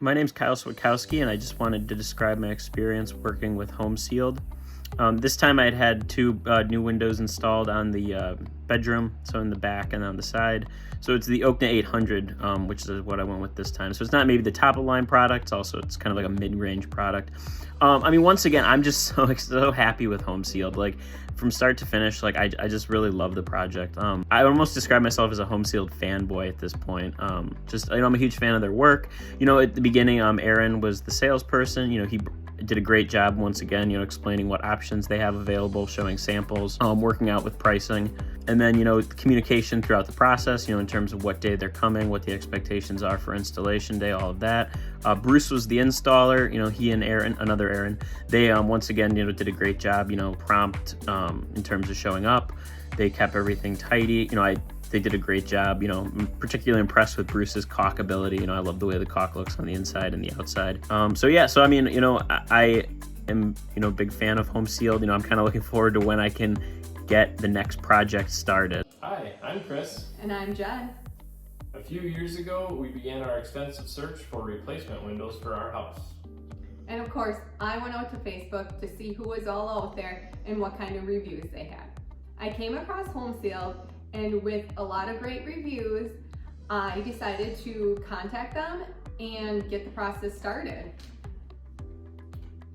My name's Kyle Switkowski, and I just wanted to describe my experience working with Homesealed. This time I had two new windows installed on the bedroom, so in the back and on the side. So it's the Okna 800, which is what I went with this time. So it's not maybe the top of line product, it's kind of like a mid-range product. Once again, I'm just so happy with Homesealed. Like, from start to finish, I just really love the project. I almost describe myself as a Homesealed fanboy at this point. I'm a huge fan of their work. At the beginning, Aaron was the salesperson. He did a great job once again, explaining what options they have available, showing samples, working out with pricing. And then, communication throughout the process, in terms of what day they're coming, what the expectations are for installation day, all of that. Bruce was the installer. He and another Aaron, they once again, did a great job, prompt in terms of showing up. They kept everything tidy. They did a great job. I'm particularly impressed with Bruce's caulk ability. I love the way the caulk looks on the inside and the outside. I am, a big fan of Homesealed. I'm kind of looking forward to when I can get the next project started. Hi, I'm Chris. And I'm Jen. A few years ago, we began our extensive search for replacement windows for our house. And of course, I went out to Facebook to see who was all out there and what kind of reviews they had. I came across Homesealed, and with a lot of great reviews, I decided to contact them and get the process started.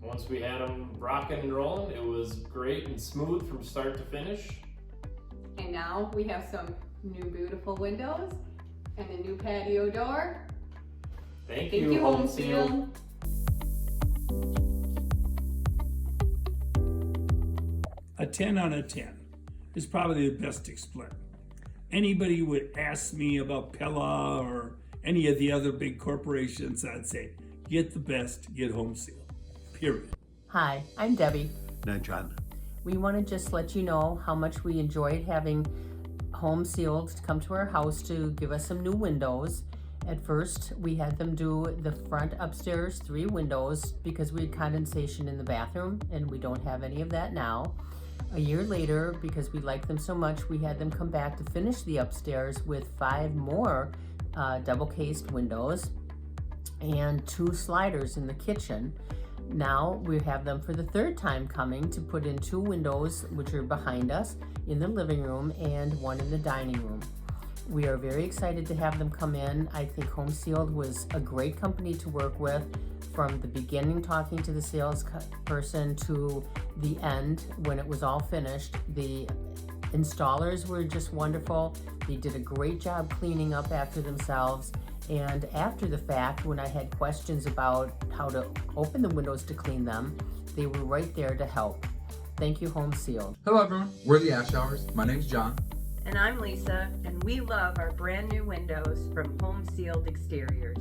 Once we had them rocking and rolling, it was great and smooth from start to finish. And now we have some new beautiful windows and a new patio door. Thank you, Homesealed. A 10 out of 10 is probably the best explained. Anybody would ask me about Pella or any of the other big corporations, I'd say, get the best, get Homesealed, period. Hi, I'm Debbie. And I'm John. We want to just let you know how much we enjoyed having Homesealed come to our house to give us some new windows. At first, we had them do the front upstairs 3 windows because we had condensation in the bathroom, and we don't have any of that now. A year later, because we liked them so much, we had them come back to finish the upstairs with 5 more double-cased windows and 2 sliders in the kitchen. Now we have them for the 3rd time coming to put in 2 windows, which are behind us, in the living room and 1 in the dining room. We are very excited to have them come in. I think Homesealed was a great company to work with. From the beginning, talking to the salesperson to the end, when it was all finished, the installers were just wonderful. They did a great job cleaning up after themselves. And after the fact, when I had questions about how to open the windows to clean them, they were right there to help. Thank you, Homesealed. Hello everyone, we're the Ash Hours. My name's John. And I'm Lisa, and we love our brand new windows from Homesealed Exteriors.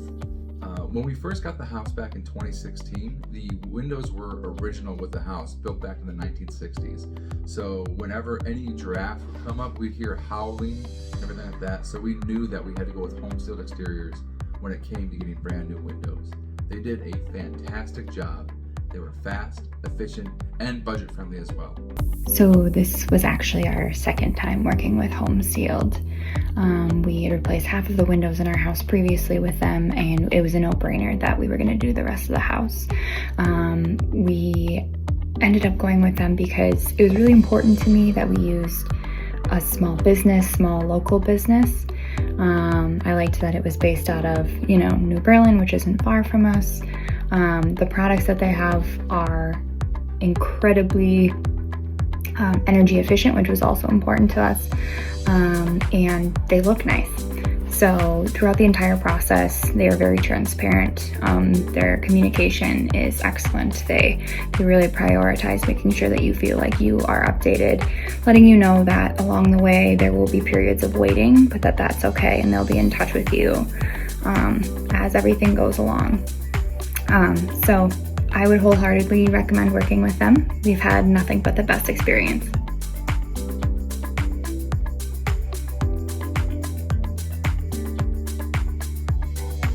When we first got the house back in 2016, the windows were original with the house, built back in the 1960s. So whenever any draft would come up, we'd hear howling and everything like that. So we knew that we had to go with Homesealed Exteriors when it came to getting brand new windows. They did a fantastic job. They were fast, efficient, and budget friendly as well. So this was actually our 2nd time working with Homesealed. We had replaced half of the windows in our house previously with them, and it was a no-brainer that we were going to do the rest of the house. We ended up going with them because it was really important to me that we used a small local business. I liked that it was based out of, New Berlin, which isn't far from us. The products that they have are incredibly energy efficient, which was also important to us, and they look nice. So throughout the entire process, they are very transparent. Their communication is excellent. They really prioritize making sure that you feel like you are updated, letting you know that along the way there will be periods of waiting, but that's okay, and they'll be in touch with you as everything goes along. So I would wholeheartedly recommend working with them. We've had nothing but the best experience.